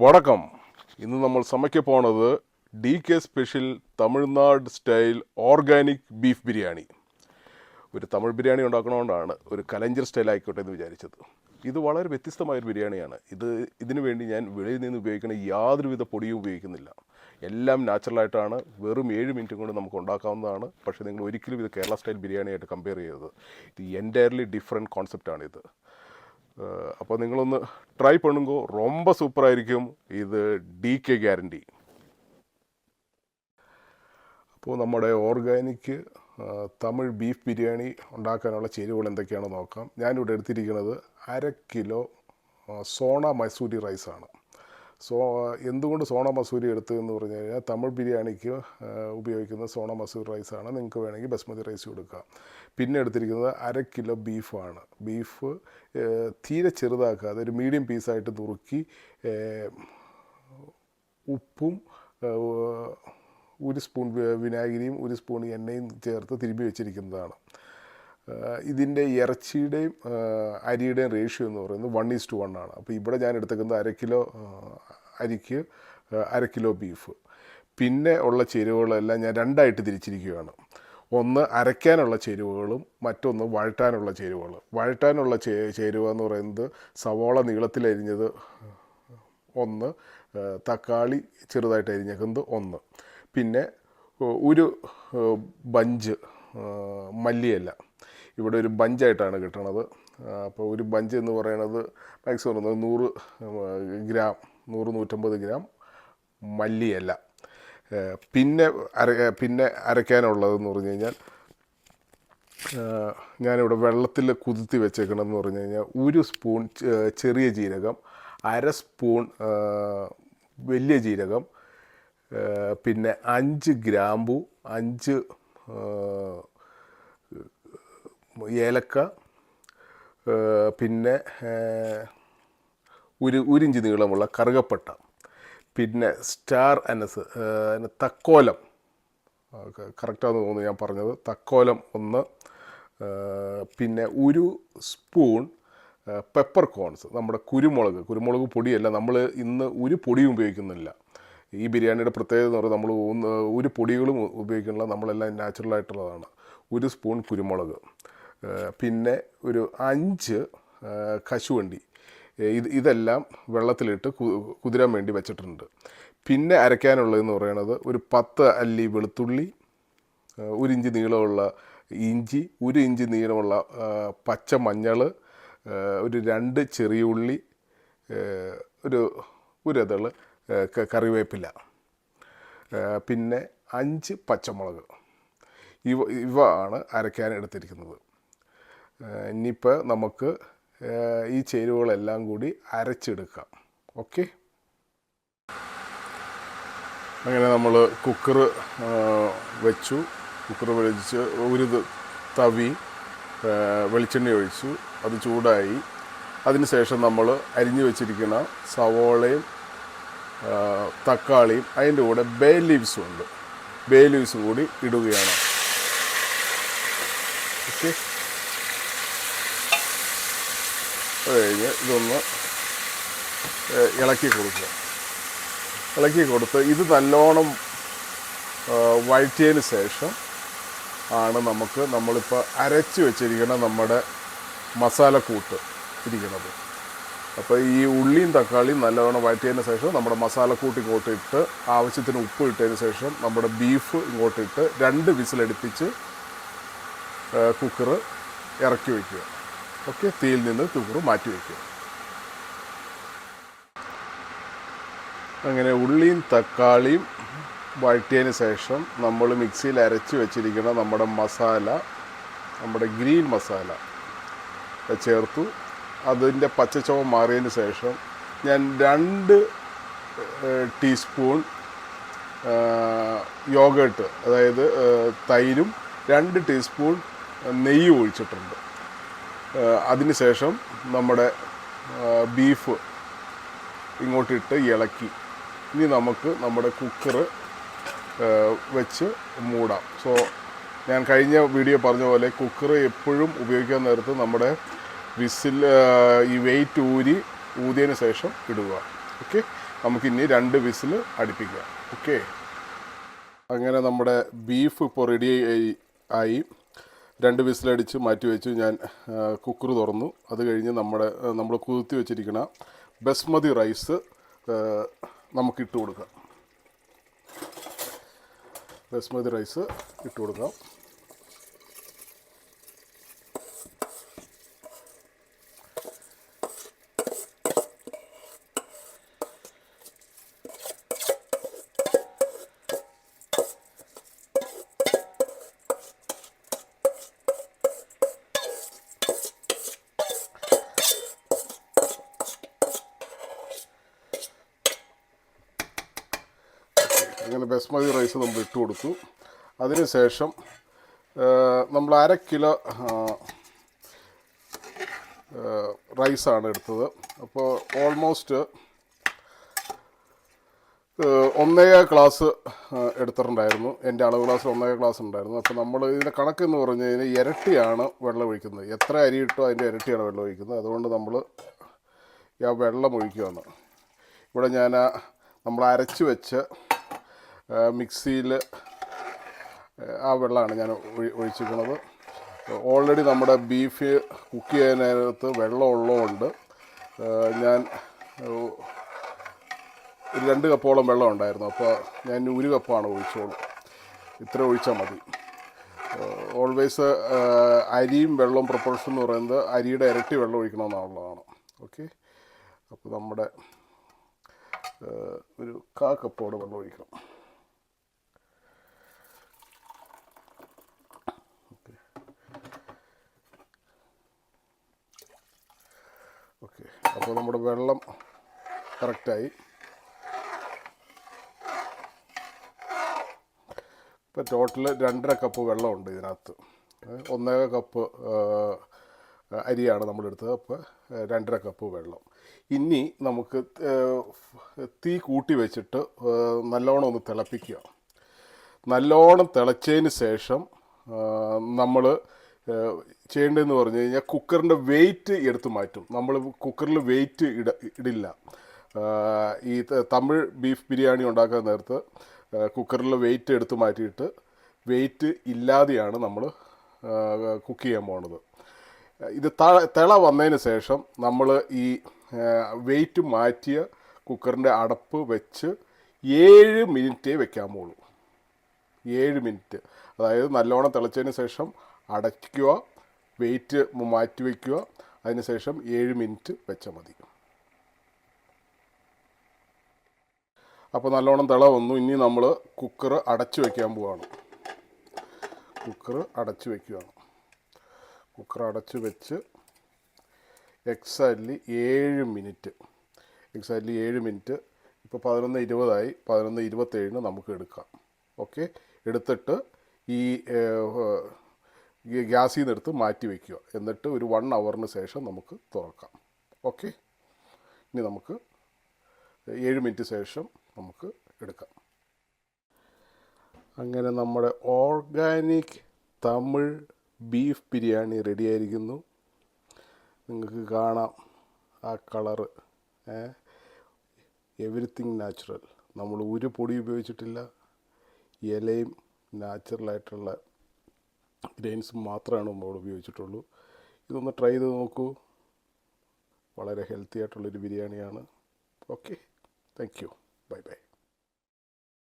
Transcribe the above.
വണക്കം. ഇന്ന് നമ്മൾ സமைக்க പോണത് DK special Tamil Nadu style organic beef biryani. ഒരു തമിഴ് ബിരിയാണി ഉണ്ടാക്കണോണ്ടാണ് ഒരു കലഞ്ചർ സ്റ്റൈൽ ആയിക്കോട്ടെ എന്ന് വിചാരിച്ചത്. ഇത് വളരെ വ്യത്യസ്തമായൊരു ബിരിയാണിയാണ്. ഇതിനു വേണ്ടി ഞാൻ വെളിയിൽ നിന്ന് ഉപയോഗിക്കുന്ന യാതൊരുവിധ പൊടിയും ഉപയോഗിക്കുന്നില്ല. എല്ലാം നാച്ചുറലായിട്ടാണ്. വെറും 7 മിനിറ്റ് കൊണ്ട് നമുക്ക് ഉണ്ടാക്കാവുന്നതാണ്. പക്ഷേ നിങ്ങൾ ഒരിക്കലും ഇത് കേരള സ്റ്റൈൽ ബിരിയാണിയായിട്ട് കമ്പയർ ചെയ്യരുത്. ഇത് എൻറ്റയർലി ഡിഫറെൻറ്റ് കോൺസെപ്റ്റാണിത്. അപ്പോൾ നിങ്ങളൊന്ന് ട്രൈ പണുങ്കോ, ரொம்ப സൂപ്പറായിരിക്കും. ഇത് DK ഗ്യാരണ്ടി. അപ്പോൾ നമ്മുടെ ഓർഗാനിക് തമിഴ് ബീഫ് ബിരിയാണി ഉണ്ടാക്കാനുള്ള ചേരുവകൾ എന്തൊക്കെയാണെന്ന് നോക്കാം. ഞാനിവിടെ എടുത്തിരിക്കുന്നത് 1/2 കിലോ സോണ മസൂരി റൈസാണ്. എന്തുകൊണ്ട് സോണ മസൂരി എടുത്തു എന്ന് പറഞ്ഞു കഴിഞ്ഞാൽ തമിഴ് ബിരിയാണിക്ക് ഉപയോഗിക്കുന്ന സോണ മസൂരി റൈസാണ്. നിങ്ങൾക്ക് വേണമെങ്കിൽ ബസ്മതി റൈസ് കൊടുക്കാം. പിന്നെ എടുത്തിരിക്കുന്നത് 1/2 കിലോ ബീഫാണ്. ബീഫ് തീരെ ചെറുതാക്കാതെ ഒരു മീഡിയം പീസായിട്ട് നുറുക്കി ഉപ്പും 1 സ്പൂൺ വിനാഗിരിയും 1 സ്പൂൺ എണ്ണയും ചേർത്ത് തിരുമ്പി വെച്ചിരിക്കുന്നതാണ്. ഇതിൻ്റെ ഇറച്ചിയുടെയും അരിയുടെയും റേഷ്യോ എന്ന് പറയുന്നത് 1:1 ആണ്. അപ്പോൾ ഇവിടെ ഞാൻ എടുത്തേക്കുന്നത് 1/2 കിലോ അരിക്ക് 1/2 കിലോ ബീഫ്. പിന്നെ ഉള്ള ചേരുവകളെല്ലാം ഞാൻ രണ്ടായിട്ട് തിരിച്ചിരിക്കുകയാണ്. ഒന്ന് അരയ്ക്കാനുള്ള ചേരുവകളും മറ്റൊന്ന് വഴറ്റാനുള്ള ചേരുവകൾ. വഴറ്റാനുള്ള ചേരുവ എന്ന് പറയുന്നത് സവോള നീളത്തിലരിഞ്ഞത് 1, തക്കാളി ചെറുതായിട്ട് അരിഞ്ഞേക്കുന്നത് 1, പിന്നെ ഒരു ബഞ്ച് മല്ലിയില. ഇവിടെ ഒരു ബഞ്ചായിട്ടാണ് കിട്ടണത്. അപ്പോൾ ഒരു ബഞ്ച് എന്ന് പറയുന്നത് മാക്സിമം 100 ഗ്രാം 100-150 ഗ്രാം മല്ലിയില. പിന്നെ അരയ്ക്കാനുള്ളതെന്ന് പറഞ്ഞു കഴിഞ്ഞാൽ ഞാനിവിടെ വെള്ളത്തിൽ കുതിർത്തി വെച്ചേക്കണമെന്ന് പറഞ്ഞു കഴിഞ്ഞാൽ 1 സ്പൂൺ ചെറിയ ജീരകം, 1/2 സ്പൂൺ വലിയ ജീരകം, പിന്നെ 5 ഗ്രാമ്പു, 5 ഏലക്ക, പിന്നെ 1 ഇഞ്ച് നീളമുള്ള കറുകപ്പട്ട, പിന്നെ സ്റ്റാർ അനസ്, തക്കോലം, കറക്റ്റാണെന്ന് തോന്നുന്നു ഞാൻ പറഞ്ഞത്, തക്കോലം 1, പിന്നെ 1 സ്പൂൺ പെപ്പർ കോൺസ്, നമ്മുടെ കുരുമുളക് പൊടിയല്ല. നമ്മൾ ഇന്ന് ഒരു പൊടിയും ഉപയോഗിക്കുന്നില്ല. ഈ ബിരിയാണിയുടെ പ്രത്യേകത എന്ന് പറയുന്നത് നമ്മൾ ഒരു പൊടികളും ഉപയോഗിക്കുന്നില്ല. നമ്മളെല്ലാം നാച്ചുറലായിട്ടുള്ളതാണ്. 1 സ്പൂൺ കുരുമുളക്, പിന്നെ ഒരു 5 കശുവണ്ടി. ഇതെല്ലാം വെള്ളത്തിലിട്ട് കുതിരാൻ വേണ്ടി വെച്ചിട്ടുണ്ട്. പിന്നെ അരയ്ക്കാനുള്ളതെന്ന് പറയുന്നത് ഒരു 10 അല്ലി വെളുത്തുള്ളി, 1 ഇഞ്ച് നീളമുള്ള ഇഞ്ചി, 1 ഇഞ്ച് നീളമുള്ള പച്ചമഞ്ഞൾ, ഒരു 2 ചെറിയ ഉള്ളി, ഒരു ഇതള് കറിവേപ്പില, പിന്നെ 5 പച്ചമുളക്. ഇവ ആണ് അരയ്ക്കാൻ എടുത്തിരിക്കുന്നത്. ഇനിയിപ്പോൾ നമുക്ക് ഈ ചേരുവകളെല്ലാം കൂടി അരച്ചെടുക്കാം. ഓക്കെ. അങ്ങനെ നമ്മൾ കുക്കർ വെച്ചു. കുക്കർ വെച്ച് ഒരു തവി വെളിച്ചെണ്ണ ഒഴിച്ചു. അത് ചൂടായി. അതിനുശേഷം നമ്മൾ അരിഞ്ഞു വെച്ചിരിക്കുന്ന സവോളയും തക്കാളിയും അതിൻ്റെ കൂടെ ബേ ലീവ്സും ഉണ്ട്. ബേ ലീവ്സും കൂടി ഇടുകയാണ്. ഓക്കെ. അത് കഴിഞ്ഞ് ഇതൊന്ന് ഇളക്കി കൊടുത്ത് ഇത് നല്ലോണം വഴറ്റിയതിന് ശേഷം ആണ് നമ്മളിപ്പോൾ അരച്ച് വെച്ചിരിക്കുന്ന നമ്മുടെ മസാലക്കൂട്ട് ഇരിക്കുന്നത്. അപ്പോൾ ഈ ഉള്ളിയും തക്കാളിയും നല്ലവണ്ണം വഴറ്റിയതിന് ശേഷം നമ്മുടെ മസാലക്കൂട്ട് ഇങ്ങോട്ടിട്ട് ആവശ്യത്തിന് ഉപ്പ് ഇട്ടതിന് ശേഷം നമ്മുടെ ബീഫ് ഇങ്ങോട്ടിട്ട് 2 വിസിലടുപ്പിച്ച് കുക്കർ ഇറക്കി വയ്ക്കുക. ഓക്കെ. തീയിൽ നിന്ന് കുക്കർ മാറ്റി വയ്ക്കുക. അങ്ങനെ ഉള്ളിയും തക്കാളിയും വഴറ്റിയതിന് ശേഷം നമ്മൾ മിക്സിയിൽ അരച്ച് വെച്ചിരിക്കുന്ന നമ്മുടെ ഗ്രീൻ മസാല ചേർത്തു. അതിൻ്റെ പച്ചച്ചുവ മാറിയതിന് ശേഷം ഞാൻ 2 ടീസ്പൂൺ യോഗേട്ട്, അതായത് തൈരും 2 ടീസ്പൂൺ നെയ്യും ഒഴിച്ചിട്ടുണ്ട്. അതിനുശേഷം നമ്മുടെ ബീഫ് ഇങ്ങോട്ടിട്ട് ഇളക്കി. ഇനി നമുക്ക് നമ്മുടെ കുക്കർ വെച്ച് മൂടാം. ഞാൻ കഴിഞ്ഞ വീഡിയോ പറഞ്ഞ പോലെ കുക്കർ എപ്പോഴും ഉപയോഗിക്കാൻ നേരത്ത് നമ്മുടെ വിസിൽ ഈ വെയിറ്റ് ഊതിയതിന് ശേഷം ഇടുക. ഓക്കെ, നമുക്കിനി 2 വിസിൽ അടുപ്പിക്കാം. ഓക്കെ, അങ്ങനെ നമ്മുടെ ബീഫ് ഇപ്പോൾ റെഡി ആയി. 2 വിസിലടിച്ച് മാറ്റി വെച്ചു. ഞാൻ കുക്കർ തുറന്നു. അത് കഴിഞ്ഞ് നമ്മൾ കുതിർത്തി വെച്ചിരിക്കുന്ന ബസ്മതി റൈസ് നമുക്കിട്ട് കൊടുക്കാം. ബസ്മതി റൈസ് ഇട്ട് കൊടുക്കാം. അങ്ങനെ ബസ്മതി റൈസ് നമ്മൾ ഇട്ട് കൊടുത്തു. അതിനുശേഷം നമ്മൾ 1/2 കിലോ റൈസാണ് എടുത്തത്. അപ്പോൾ ഓൾമോസ്റ്റ് 1.25 ഗ്ലാസ് എടുത്തിട്ടുണ്ടായിരുന്നു. എൻ്റെ അളവ് ഗ്ലാസ് 1.25 ഗ്ലാസ് ഉണ്ടായിരുന്നു. അപ്പോൾ നമ്മൾ ഇതിൻ്റെ കണക്കെന്ന് പറഞ്ഞു കഴിഞ്ഞാൽ ഇരട്ടിയാണ് വെള്ളം ഒഴിക്കുന്നത്. എത്ര അരി ഇട്ടോ അതിൻ്റെ ഇരട്ടിയാണ് വെള്ളം ഒഴിക്കുന്നത്. അതുകൊണ്ട് നമ്മൾ ആ വെള്ളം ഒഴിക്കുകയാണ്. ഇവിടെ നമ്മൾ അരച്ച് വെച്ച് മിക്സിയിൽ ആ വെള്ളമാണ് ഞാൻ ഒഴിച്ചിരിക്കുന്നത്. ഓൾറെഡി നമ്മുടെ ബീഫ് കുക്ക് ചെയ്യാനകത്ത് വെള്ളം ഉള്ളതുകൊണ്ട് ഞാൻ 2 കപ്പോളം വെള്ളം ഉണ്ടായിരുന്നു. അപ്പോൾ ഞാൻ 1 കപ്പാണ് ഒഴിച്ചോളൂ. ഇത്ര ഒഴിച്ചാൽ മതി. ഓൾവേസ് അരിയും വെള്ളവും പ്രൊപ്പോർഷൻ എന്ന് പറയുന്നത് അരിയുടെ ഇരട്ടി വെള്ളം ഒഴിക്കണമെന്നുള്ളതാണ്. ഓക്കെ, അപ്പോൾ നമ്മുടെ ഒരു 1/4 കപ്പോടെ വെള്ളം ഒഴിക്കണം. ഓക്കെ, അപ്പോൾ നമ്മുടെ വെള്ളം കറക്റ്റായി. ഇപ്പോൾ ടോട്ടൽ 2.5 കപ്പ് വെള്ളമുണ്ട് ഇതിനകത്ത്. 1.25 കപ്പ് അരിയാണ് നമ്മളെടുത്തത്. അപ്പോൾ 2.5 കപ്പ് വെള്ളം. ഇനി നമുക്ക് തീ കൂട്ടി വെച്ചിട്ട് നല്ലോണം ഒന്ന് തിളപ്പിക്കുക. നല്ലോണം തിളച്ചതിന് ശേഷം നമ്മൾ ചെയ്യേണ്ടതെന്ന് പറഞ്ഞു കഴിഞ്ഞാൽ കുക്കറിൻ്റെ വെയിറ്റ് എടുത്ത് മാറ്റും. നമ്മൾ കുക്കറിൽ വെയിറ്റ് ഇടില്ല. ഈ തമിഴ് ബീഫ് ബിരിയാണി ഉണ്ടാക്കാൻ നേരത്ത് കുക്കറിൽ വെയിറ്റ് എടുത്ത് മാറ്റിയിട്ട് വെയിറ്റ് ഇല്ലാതെയാണ് നമ്മൾ കുക്ക് ചെയ്യാൻ പോണത്. ഇത് തിള വന്നതിന് ശേഷം നമ്മൾ ഈ വെയിറ്റ് മാറ്റിയ കുക്കറിൻ്റെ അടപ്പ് വെച്ച് 7 മിനിറ്റേ വെക്കാൻ പോകുള്ളൂ. 7 മിനിറ്റ്, അതായത് നല്ലോണം തിളച്ചതിന് ശേഷം അടയ്ക്കുക, വെയിറ്റ് മാറ്റി വയ്ക്കുക, അതിനുശേഷം 7 മിനിറ്റ് വെച്ചാൽ മതി. അപ്പോൾ നല്ലോണം തിള വന്നു. ഇനി നമ്മൾ കുക്കർ അടച്ചു വയ്ക്കാൻ പോവുകയാണ്. കുക്കർ അടച്ചു വയ്ക്കുകയാണ്. കുക്കർ അടച്ചു വെച്ച് എക്സാക്ട്ലി 7 മിനിറ്റ്. ഇപ്പോൾ 11:20 11:27 നമുക്ക് എടുക്കാം. ഓക്കെ, എടുത്തിട്ട് ഈ ഗ്യാസിൽ നിന്ന് എടുത്ത് മാറ്റി വയ്ക്കുക. എന്നിട്ട് ഒരു 1 അവറിന് ശേഷം നമുക്ക് തുറക്കാം. ഓക്കെ, ഇനി നമുക്ക് 7 മിനിറ്റ് ശേഷം നമുക്ക് എടുക്കാം. അങ്ങനെ നമ്മുടെ ഓർഗാനിക് തമിഴ് ബീഫ് ബിരിയാണി റെഡിയായിരിക്കുന്നു. നിങ്ങൾക്ക് കാണാം ആ കളറ്. Everything natural. നമ്മൾ ഒരു പൊടി ഉപയോഗിച്ചിട്ടില്ല. ഇലയും നാച്ചുറലായിട്ടുള്ള ഗ്രെയിൻസ് മാത്രമാണ് നമ്മൾ ഉപയോഗിച്ചിട്ടുള്ളൂ. ഇതൊന്ന് ട്രൈ ചെയ്ത് നോക്കൂ. വളരെ ഹെൽത്തി ആയിട്ടുള്ളൊരു ബിരിയാണിയാണ്. Okay, thank you. Bye bye.